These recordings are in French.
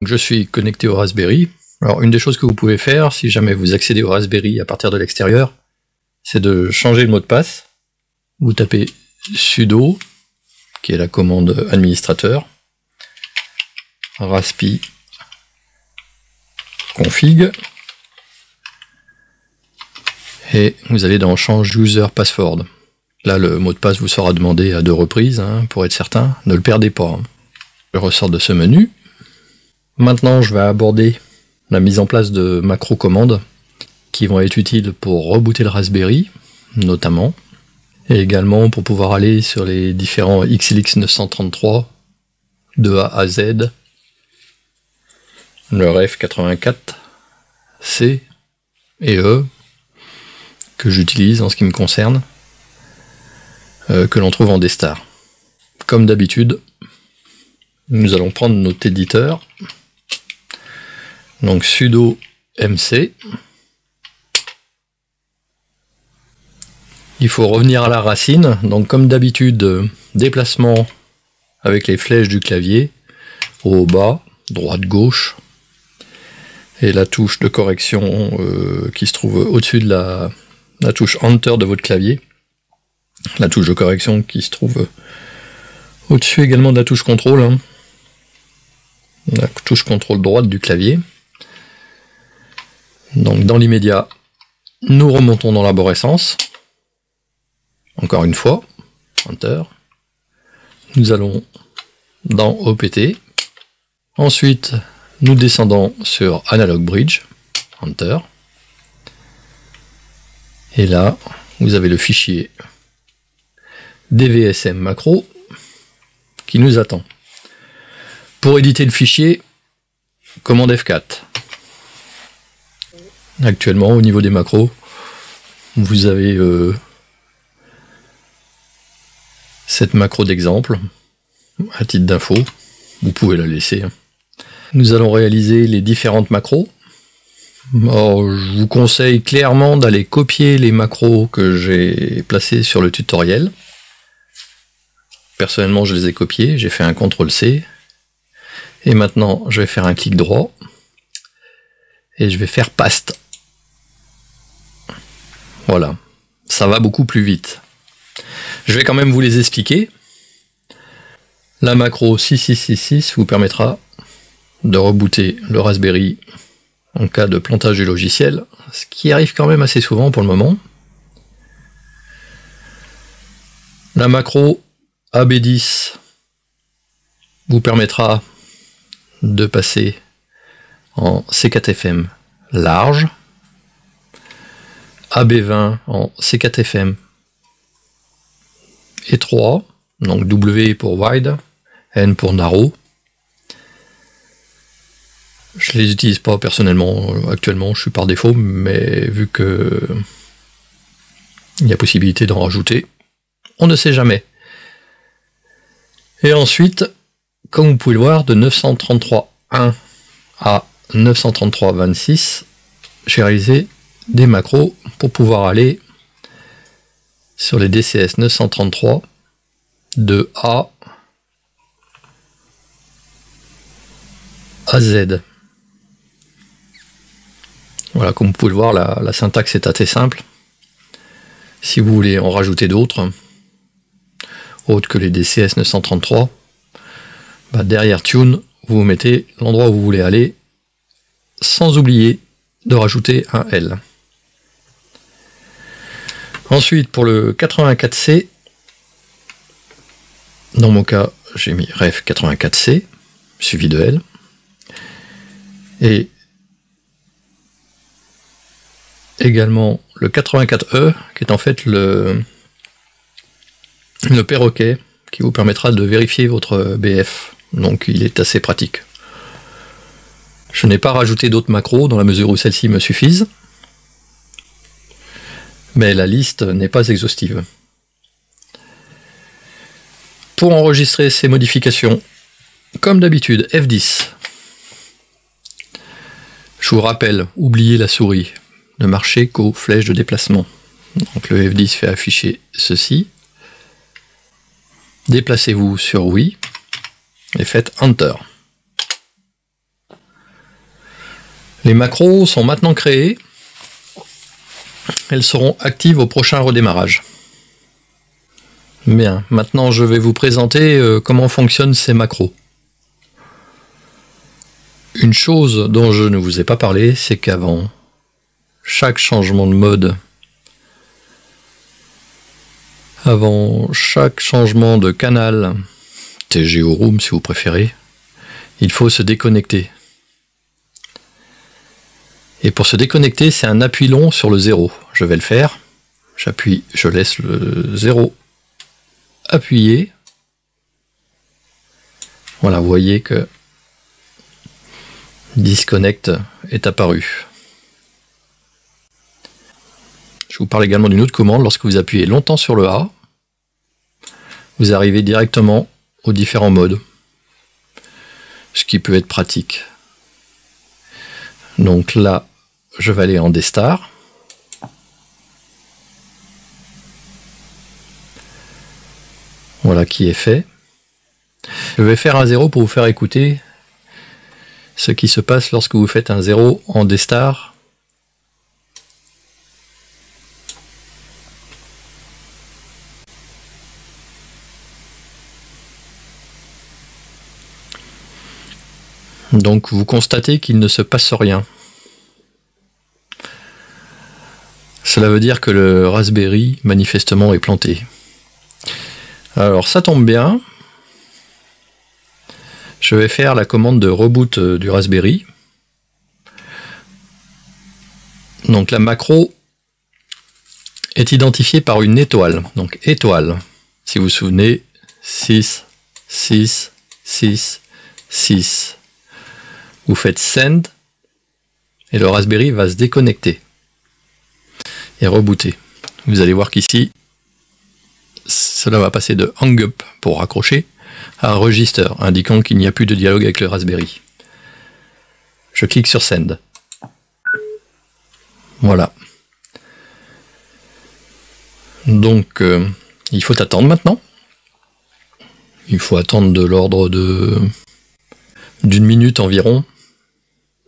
Je suis connecté au Raspberry. Alors une des choses que vous pouvez faire, si jamais vous accédez au Raspberry à partir de l'extérieur, c'est de changer le mot de passe. Vous tapez sudo, qui est la commande administrateur, raspi config, et vous allez dans change user password. Là, le mot de passe vous sera demandé à 2 reprises, pour être certain, ne le perdez pas. Je ressors de ce menu. Maintenant, je vais aborder la mise en place de macro commandes qui vont être utiles pour rebooter le Raspberry, notamment, et également pour pouvoir aller sur les différents XLX 933 de A à Z, le REF84, C et E, que j'utilise en ce qui me concerne, que l'on trouve en D-Star. Comme d'habitude, nous allons prendre notre éditeur, donc sudo mc. Il faut revenir à la racine, donc comme d'habitude, déplacement avec les flèches du clavier, au bas, droite, gauche, et la touche de correction qui se trouve au-dessus de la touche Enter de votre clavier, la touche de correction qui se trouve au-dessus également de la touche contrôle, la touche contrôle droite du clavier. Donc dans l'immédiat, nous remontons dans l'arborescence. Encore une fois, Enter. Nous allons dans OPT. Ensuite, nous descendons sur Analog Bridge. Enter. Et là, vous avez le fichier DVSM macro qui nous attend. Pour éditer le fichier, commande F4. Actuellement, au niveau des macros, vous avez cette macro d'exemple, à titre d'info, vous pouvez la laisser. Nous allons réaliser les différentes macros. Alors, je vous conseille clairement d'aller copier les macros que j'ai placés sur le tutoriel. Personnellement, je les ai copiés, j'ai fait un CTRL-C. Et maintenant, je vais faire un clic droit. Et je vais faire paste. Voilà, ça va beaucoup plus vite. Je vais quand même vous les expliquer. La macro 6666 vous permettra de rebooter le Raspberry en cas de plantage du logiciel, ce qui arrive quand même assez souvent pour le moment. La macro AB10 vous permettra de passer en C4FM large, AB20 en C4FM étroit, donc W pour wide, N pour narrow. Je les utilise pas personnellement actuellement, je suis par défaut, mais vu que il y a possibilité d'en rajouter, on ne sait jamais. Et ensuite, comme vous pouvez le voir, de 933.1 à 933.26, j'ai réalisé des macros pour pouvoir aller sur les DCS 933 de A à Z. Voilà, comme vous pouvez le voir, la syntaxe est assez simple. Si vous voulez en rajouter d'autres, autres que les DCS 933, derrière Tune, vous mettez l'endroit où vous voulez aller, sans oublier de rajouter un L. Ensuite, pour le 84C, dans mon cas, j'ai mis ref 84C, suivi de L. Et également le 84E, qui est en fait le perroquet qui vous permettra de vérifier votre BF. Donc il est assez pratique. Je n'ai pas rajouté d'autres macros dans la mesure où celles-ci me suffisent. Mais la liste n'est pas exhaustive. Pour enregistrer ces modifications, comme d'habitude, F10. Je vous rappelle, oubliez la souris, ne marchez qu'aux flèches de déplacement. Donc le F10 fait afficher ceci. Déplacez-vous sur oui et faites Enter. Les macros sont maintenant créées. Elles seront actives au prochain redémarrage. Bien, maintenant je vais vous présenter comment fonctionnent ces macros. Une chose dont je ne vous ai pas parlé, c'est qu'avant chaque changement de mode, avant chaque changement de canal, TG ou Room si vous préférez, il faut se déconnecter. Et pour se déconnecter, c'est un appui long sur le 0. Je vais le faire. J'appuie, je laisse le 0 appuyé. Voilà, vous voyez que Disconnect est apparu. Je vous parle également d'une autre commande. Lorsque vous appuyez longtemps sur le A, vous arrivez directement aux différents modes. Ce qui peut être pratique. Donc là, je vais aller en D-Star. Voilà qui est fait. Je vais faire un 0 pour vous faire écouter ce qui se passe lorsque vous faites un 0 en D-Star. Donc vous constatez qu'il ne se passe rien. Cela veut dire que le Raspberry manifestement est planté. Alors ça tombe bien. Je vais faire la commande de reboot du Raspberry. Donc la macro est identifiée par une étoile. Donc étoile, si vous vous souvenez, 6, 6, 6, 6. Vous faites send et le Raspberry va se déconnecter et rebooter. Vous allez voir qu'ici, cela va passer de hang up pour raccrocher à register, indiquant qu'il n'y a plus de dialogue avec le Raspberry. Je clique sur send. Voilà. Donc, il faut attendre maintenant. Il faut attendre de l'ordre d'une minute environ.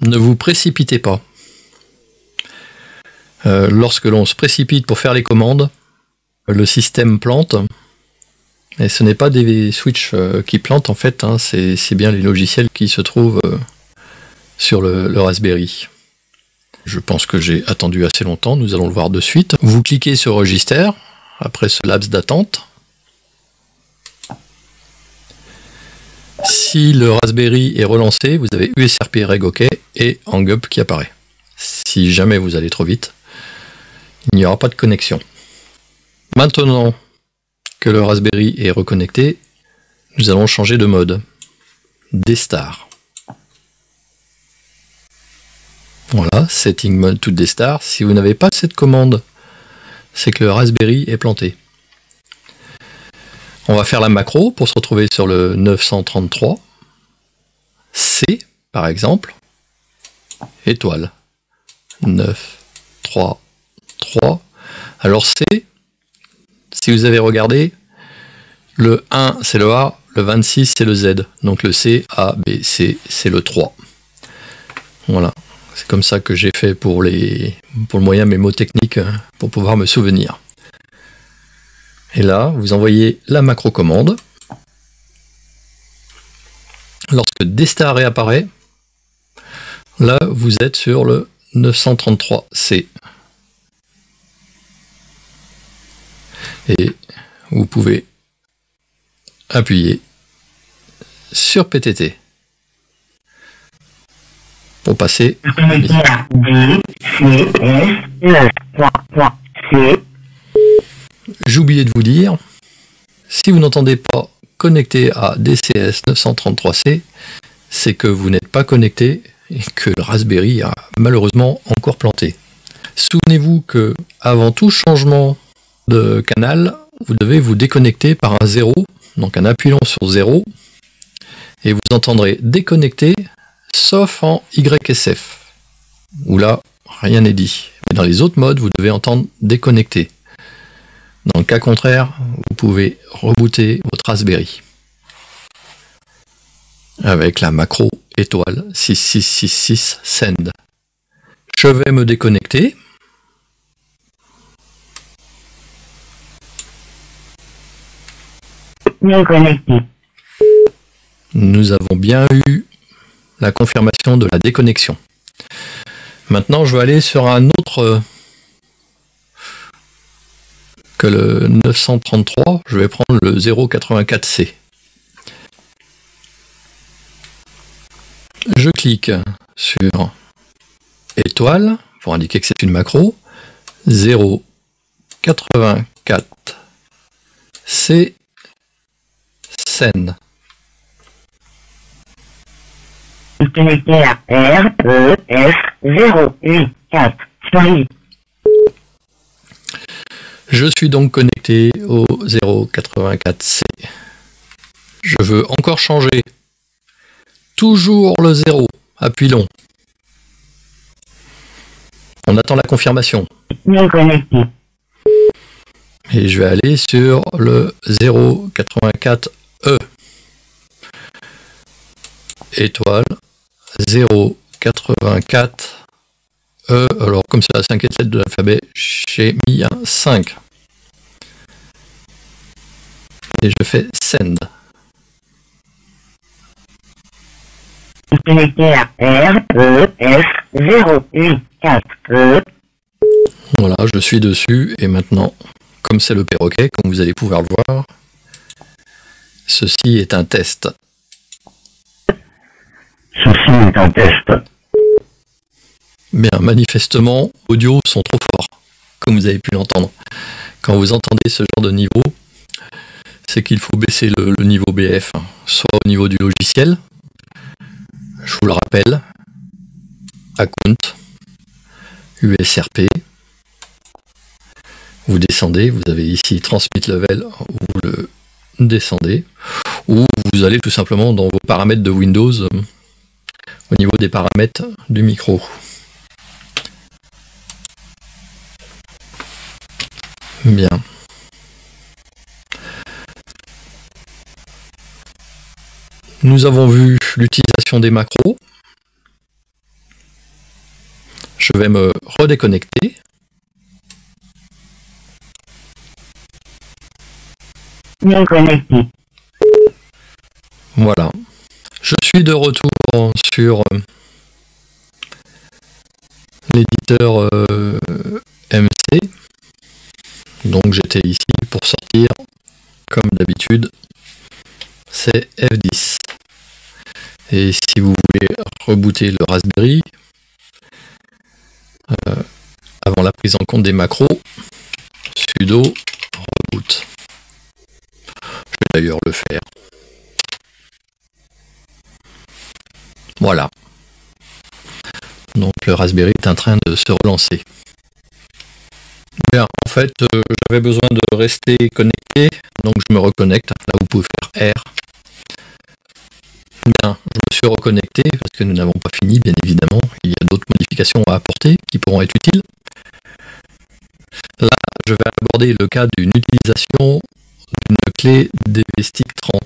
Ne vous précipitez pas. Lorsque l'on se précipite pour faire les commandes, le système plante. Et ce n'est pas des switches qui plantent en fait, hein, c'est bien les logiciels qui se trouvent sur le Raspberry. Je pense que j'ai attendu assez longtemps, nous allons le voir de suite. Vous cliquez sur Register, après ce laps d'attente. Si le Raspberry est relancé, vous avez USRP Reg OK et Hang Up qui apparaît. Si jamais vous allez trop vite, il n'y aura pas de connexion. Maintenant que le Raspberry est reconnecté, nous allons changer de mode. D-Star. Voilà, Setting Mode to D-Star. Si vous n'avez pas cette commande, c'est que le Raspberry est planté. On va faire la macro pour se retrouver sur le 933. C, par exemple. Étoile. 9, 3, 3. Alors C, si vous avez regardé, le 1 c'est le A, le 26 c'est le Z. Donc le C, A, B, C, c'est le 3. Voilà. C'est comme ça que j'ai fait pour le moyen mémotechnique pour pouvoir me souvenir. Et là, vous envoyez la macro commande. Lorsque D-Star réapparaît, là, vous êtes sur le 933C. Et vous pouvez appuyer sur PTT pour passer. J'ai oublié de vous dire, si vous n'entendez pas connecté à DCS 933C, c'est que vous n'êtes pas connecté et que le Raspberry a malheureusement encore planté. Souvenez-vous que avant tout changement de canal, vous devez vous déconnecter par un 0, donc en appuyant sur 0, et vous entendrez déconnecter, sauf en YSF, où là, rien n'est dit. Mais dans les autres modes, vous devez entendre déconnecter. Dans le cas contraire, vous pouvez rebooter votre Raspberry avec la macro étoile 6666 send. Je vais me déconnecter. Déconnecté. Nous avons bien eu la confirmation de la déconnexion. Maintenant, je vais aller sur un autre que le 933. Je vais prendre le 084C. Je clique sur étoile pour indiquer que c'est une macro. 084C scène. Connecté à REF084. Sorry. Je suis donc connecté au 084C. Je veux encore changer. Toujours le 0. Appui long. On attend la confirmation. Déconnecté. Et je vais aller sur le 084E. Étoile 084E. Alors comme c'est la 5e lettre de l'alphabet, j'ai mis un 5. Et je fais send. Connecté à REF084. Voilà, je suis dessus et maintenant, comme c'est le perroquet, comme vous allez pouvoir le voir, ceci est un test. Ceci est un test. Bien, manifestement, audio sont trop forts, comme vous avez pu l'entendre. Quand vous entendez ce genre de niveau, c'est qu'il faut baisser le niveau BF, soit au niveau du logiciel, je vous le rappelle, Account, USRP, vous descendez, vous avez ici Transmit Level, vous le descendez, ou vous allez tout simplement dans vos paramètres de Windows, au niveau des paramètres du micro. Bien. Nous avons vu l'utilisation des macros. Je vais me redéconnecter. Déconnecté. Voilà. Je suis de retour sur l'éditeur MC. Donc j'étais ici pour sortir, comme d'habitude, c'est F10. Et si vous voulez rebooter le Raspberry, avant la prise en compte des macros, sudo reboot. Je vais d'ailleurs le faire. Voilà. Donc le Raspberry est en train de se relancer. Bien, en fait, j'avais besoin de rester connecté, donc je me reconnecte. Là, vous pouvez faire R. Bien, je me suis reconnecté parce que nous n'avons pas fini, bien évidemment. Il y a d'autres modifications à apporter qui pourront être utiles. Là, je vais aborder le cas d'une utilisation d'une clé DV-Stick 30,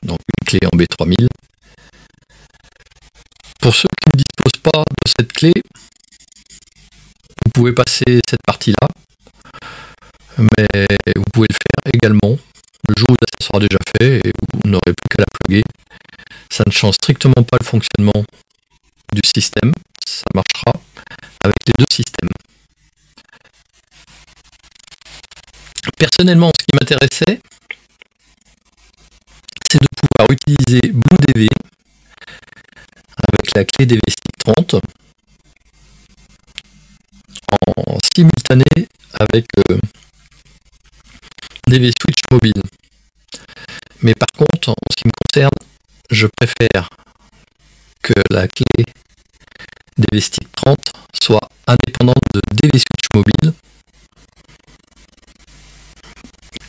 donc une clé en B3000. Pour ceux qui ne disposent pas de cette clé, vous pouvez passer cette partie-là, mais vous pouvez le faire également le jour où ça sera déjà fait et vous n'aurez plus qu'à la plugger. Ça ne change strictement pas le fonctionnement du système, ça marchera avec les deux systèmes. Personnellement, ce qui m'intéressait, c'est de pouvoir utiliser BlueDV avec la clé DV-Stick 30 en simultané avec DV-Switch mobile. Mais par contre, en ce qui me concerne, je préfère que la clé DV-Stick 30 soit indépendante de DV-Switch mobile,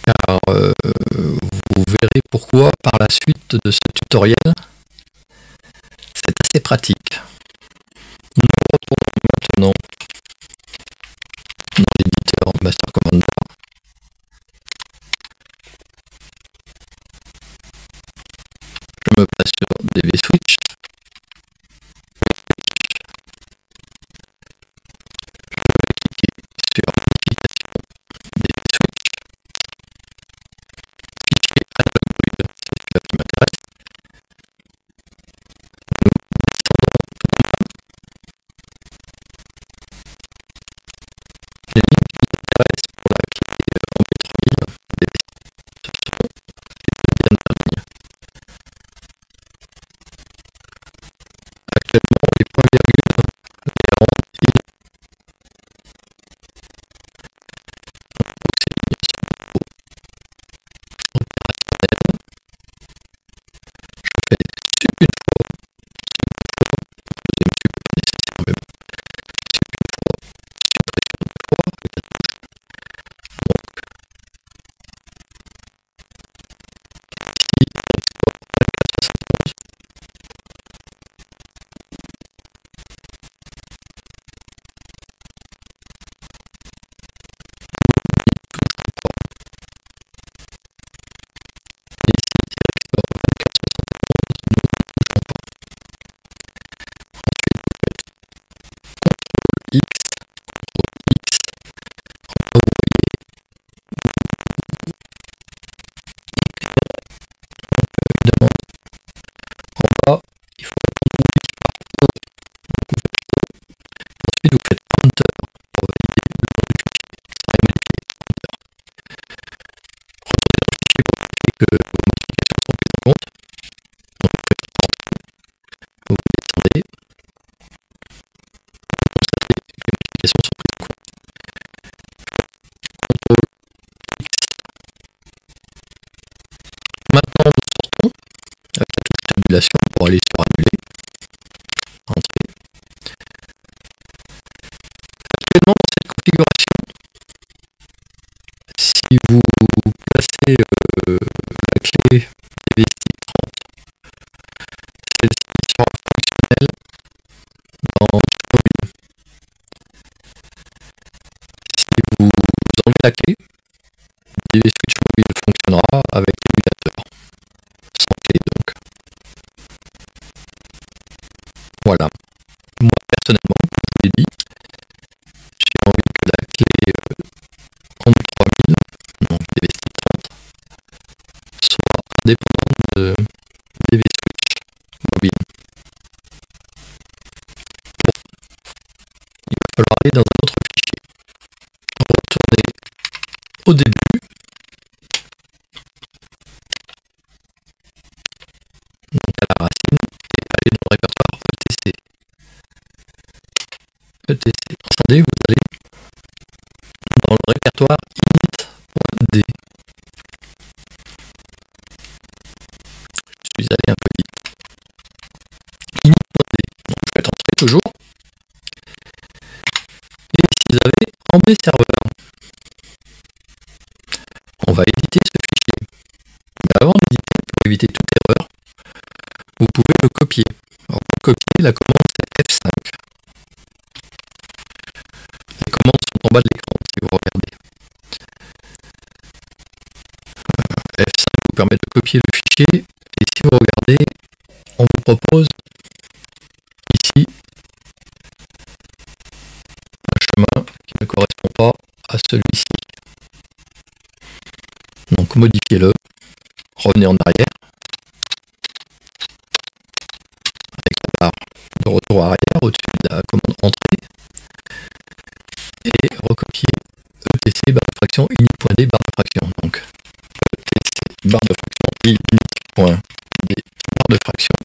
car vous verrez pourquoi par la suite de ce tutoriel. C'est assez pratique. Nous retrouvons maintenant dans l'éditeur Master Commander. Je me place sur DV Switch. manipulation pour aller sur annuler. Entrée. Actuellement, dans cette configuration, si vous placez la clé DVSTIC 30, celle-ci sera fonctionnelle dans mobile. Si vous enlevez la clé, DVSwitch mobile fonctionnera avec l'émulateur, sans clé donc. Voilà. Moi personnellement, comme je vous l'ai dit, j'ai envie que la clé 33000, donc DVSTIC 30, soit indépendante de DVSwitch mobile. Il va falloir aller dans un autre fichier. Retourner au début. Donc à la racine, et aller dans le répertoire ETC. ETC. Attendez, vous allez dans le répertoire init.d. Je suis allé un peu vite. Init.d. Donc vous faites entrer toujours. Et ici vous avez MB serveur. On va éditer ce fichier. Mais avant d'éditer, pour éviter toute erreur, vous pouvez le copier. Alors pour copier, la commande c'est F5. Les commandes sont en bas de l'écran si vous regardez. F5 vous permet de copier le fichier. Et si vous regardez, on vous propose ici un chemin qui ne correspond pas à celui-ci. Donc modifiez-le, revenez en arrière, avec la barre de retour arrière au-dessus de la commande entrée, et recopier ETC barre de fraction init.d barre de fraction. Donc ETC barre de fraction init.d barre de fraction.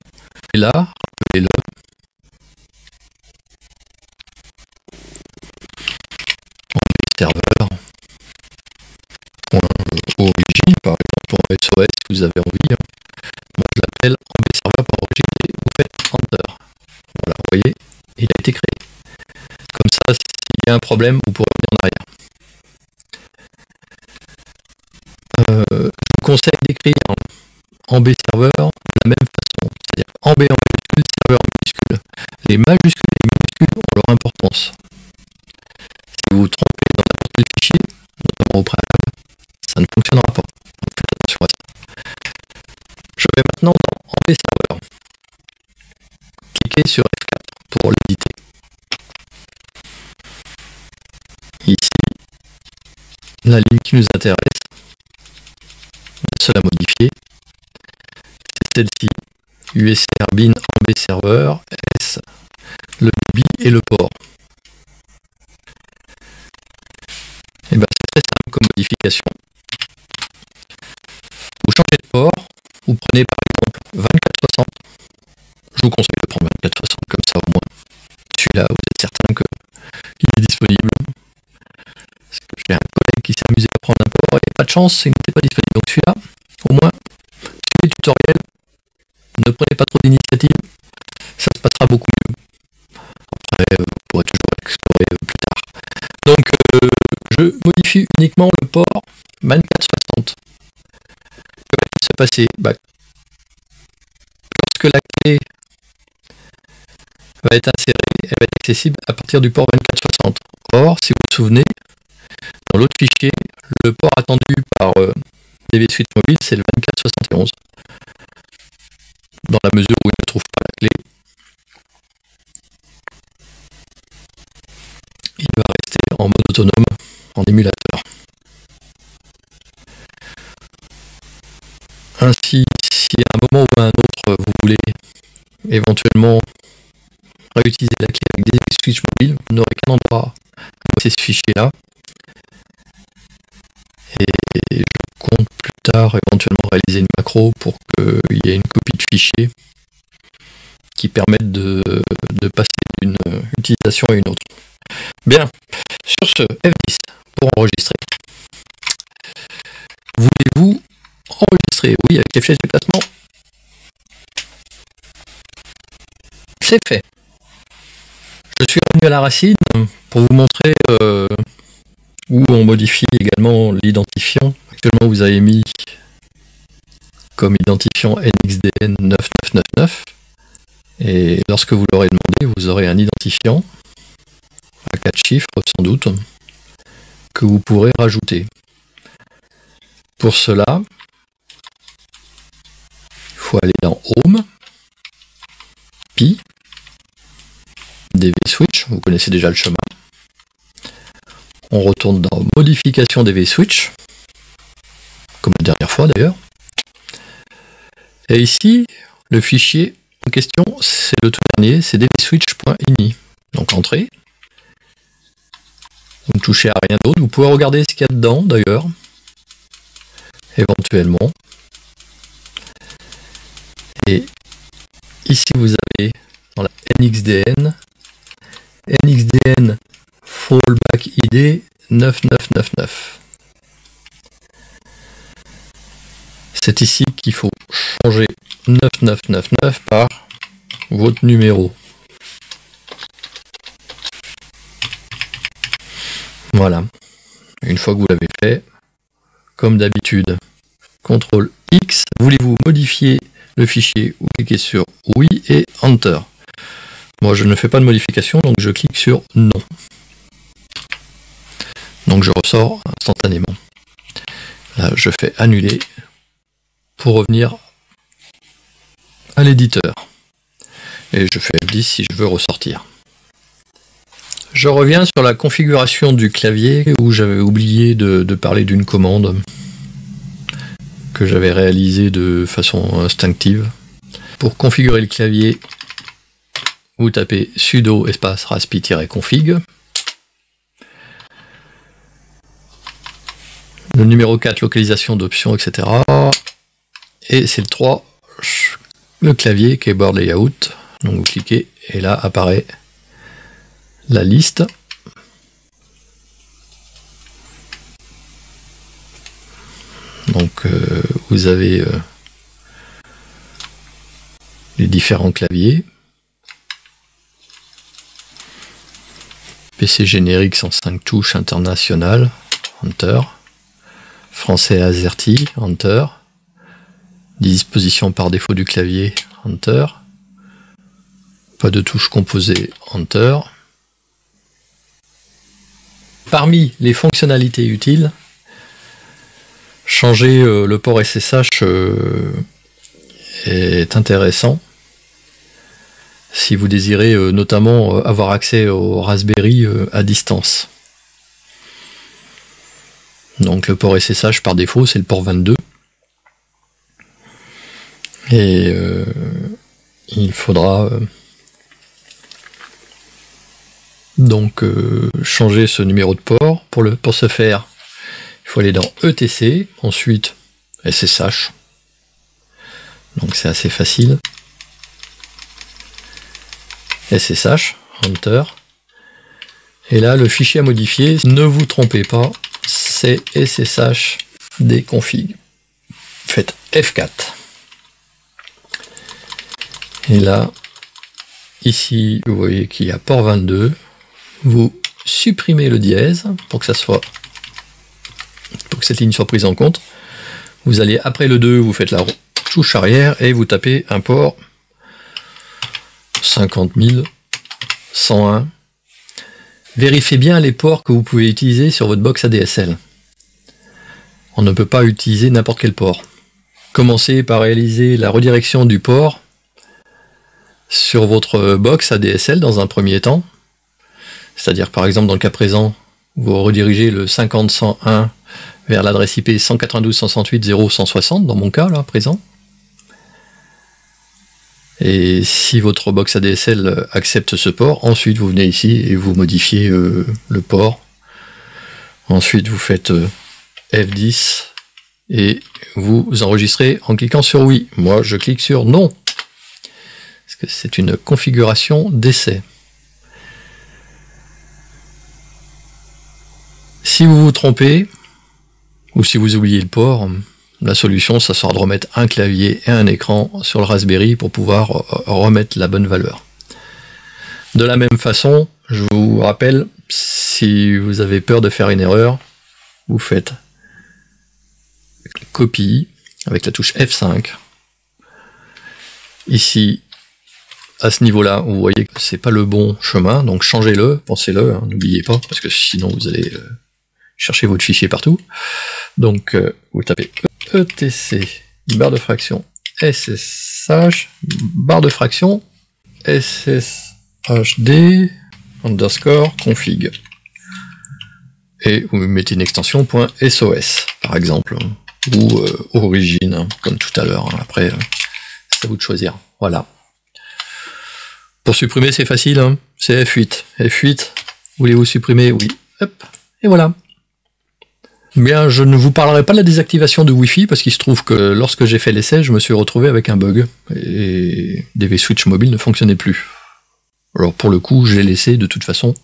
Et là, rappelez-le. Serveur. Origine, par exemple, pour SOS, si vous avez envie. Moi, je l'appelle mbserver.origine et vous faites Enter. Voilà, vous voyez, il a été créé. Comme ça, s'il y a un problème, vous pourrez revenir en arrière. Je vous conseille d'écrire mbserver de la même façon, c'est-à-dire mb en minuscule, serveur en minuscule. Les majuscules et les minuscules ont leur importance. Si vous vous trompez dans n'importe quel fichier, notamment au préalable, ça ne fonctionnera pas. Donc faites attention à ça. Je vais maintenant dans MB serveur. Cliquez sur F4 pour l'éditer. Ici, la ligne qui nous intéresse, la seule à modifier, c'est celle-ci. USR bin MB serveur S, le débit et le port. Et bien c'est très simple comme modification. Vous changez de port, vous prenez par exemple 2460. Je vous conseille de prendre 2460 comme ça au moins. Celui-là, vous êtes certain qu'il est disponible. Parce que j'ai un collègue qui s'est amusé à prendre un port et pas de chance, il n'était pas disponible. Donc celui-là, au moins, suivez le tutoriel, ne prenez pas trop d'initiative, ça se passera beaucoup mieux. Après, vous pourrez toujours explorer plus tard. Donc, je modifie uniquement le port 2460. Que va-t-il se passer? Lorsque la clé va être insérée, elle va être accessible à partir du port 2460. Or, si vous vous souvenez, dans l'autre fichier, le port attendu par DVSwitch Mobile, c'est le 2471. Dans la mesure où il ne trouve pas la clé, il va rester en mode autonome, en émulateur. Ainsi, si à un moment ou à un autre, vous voulez éventuellement réutiliser la clé avec DVSwitch Mobile, vous n'aurez qu'un endroit où c'est ce fichier-là. Et je compte plus tard éventuellement réaliser une macro pour qu'il y ait une copie de fichier qui permette de passer d'une utilisation à une autre. Bien, sur ce, F10 pour enregistrer. Voulez-vous enregistrer? Oui, avec les flèches de déplacement. C'est fait. Je suis revenu à la racine pour vous montrer où on modifie également l'identifiant. Actuellement, vous avez mis comme identifiant NXDN 9999. Et lorsque vous l'aurez demandé, vous aurez un identifiant à 4 chiffres sans doute que vous pourrez rajouter. Pour cela, il faut aller dans Home, Pi, DV Switch, vous connaissez déjà le chemin. On retourne dans Modification DV Switch, comme la dernière fois d'ailleurs. Et ici, le fichier en question, c'est le tout dernier, c'est dvswitch.ini. Donc entrée. Vous ne touchez à rien d'autre. Vous pouvez regarder ce qu'il y a dedans d'ailleurs, éventuellement. Et ici vous avez dans la NXDN Fallback ID 9999. C'est ici qu'il faut changer 9999 par votre numéro. Voilà. Une fois que vous l'avez fait, comme d'habitude, CTRL X, voulez-vous modifier le fichier, vous cliquez sur oui et Enter. Moi je ne fais pas de modification, donc je clique sur non. Donc je ressors instantanément. Là je fais annuler pour revenir à l'éditeur. Et je fais F10 si je veux ressortir. Je reviens sur la configuration du clavier où j'avais oublié de parler d'une commande que j'avais réalisée de façon instinctive. Pour configurer le clavier, vous tapez sudo espace raspi-config. Le numéro 4, localisation d'options, etc. Et c'est le 3, le clavier keyboard layout. Donc vous cliquez et là apparaît la liste. Donc vous avez les différents claviers. PC générique 105 touches international, Enter. Français AZERTY, Enter. Disposition par défaut du clavier, Enter. Pas de touche composée, Enter. Parmi les fonctionnalités utiles, changer le port SSH est intéressant si vous désirez notamment avoir accès au Raspberry à distance. Donc le port SSH par défaut c'est le port 22 et il faudra donc changer ce numéro de port. Pour ce faire, il faut aller dans ETC, ensuite SSH. Donc c'est assez facile. SSH, Enter. Et là, le fichier à modifier, ne vous trompez pas, c'est SSH déconfig. Faites F4. Et là, ici, vous voyez qu'il y a port 22. Vous supprimez le dièse pour que cette ligne soit prise en compte. Vous allez après le 2, vous faites la touche arrière et vous tapez un port 50 101. Vérifiez bien les ports que vous pouvez utiliser sur votre box ADSL. On ne peut pas utiliser n'importe quel port. Commencez par réaliser la redirection du port sur votre box ADSL dans un premier temps. C'est-à-dire par exemple dans le cas présent, vous redirigez le 50.101 vers l'adresse IP 192.168.0.160 dans mon cas là présent. Et si votre box ADSL accepte ce port, ensuite vous venez ici et vous modifiez le port. Ensuite vous faites F10 et vous enregistrez en cliquant sur oui. Moi je clique sur non, parce que c'est une configuration d'essai. Si vous vous trompez, ou si vous oubliez le port, la solution, ça sera de remettre un clavier et un écran sur le Raspberry pour pouvoir remettre la bonne valeur. De la même façon, je vous rappelle, si vous avez peur de faire une erreur, vous faites copie avec la touche F5. Ici, à ce niveau-là, vous voyez que c'est pas le bon chemin, donc changez-le, pensez-le, hein, n'oubliez pas, parce que sinon vous allez chercher votre fichier partout. Donc vous tapez etc, barre de fraction, SSH, barre de fraction, SSHD, underscore, config. Et vous mettez une extension .sos, par exemple, ou origine, hein, comme tout à l'heure. Hein. Après, c'est à vous de choisir. Voilà. Pour supprimer, c'est facile, hein. C'est F8. F8, voulez-vous supprimer? Oui. Hop, et voilà. Bien, je ne vous parlerai pas de la désactivation de Wi-Fi, parce qu'il se trouve que lorsque j'ai fait l'essai, je me suis retrouvé avec un bug, et DV Switch mobile ne fonctionnait plus. Alors pour le coup, je l'ai laissé, de toute façon,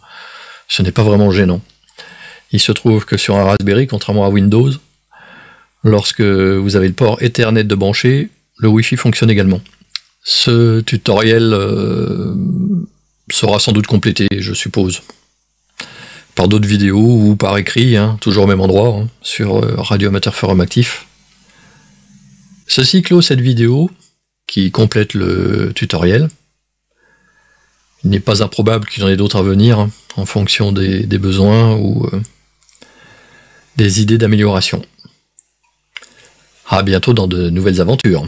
ce n'est pas vraiment gênant. Il se trouve que sur un Raspberry, contrairement à Windows, lorsque vous avez le port Ethernet de branché, le Wi-Fi fonctionne également. Ce tutoriel sera sans doute complété, je suppose, par d'autres vidéos ou par écrit, hein, toujours au même endroit, hein, sur Radio Amateur Forum Actif. Ceci clôt cette vidéo qui complète le tutoriel. Il n'est pas improbable qu'il y en ait d'autres à venir, hein, en fonction des besoins ou des idées d'amélioration. À bientôt dans de nouvelles aventures.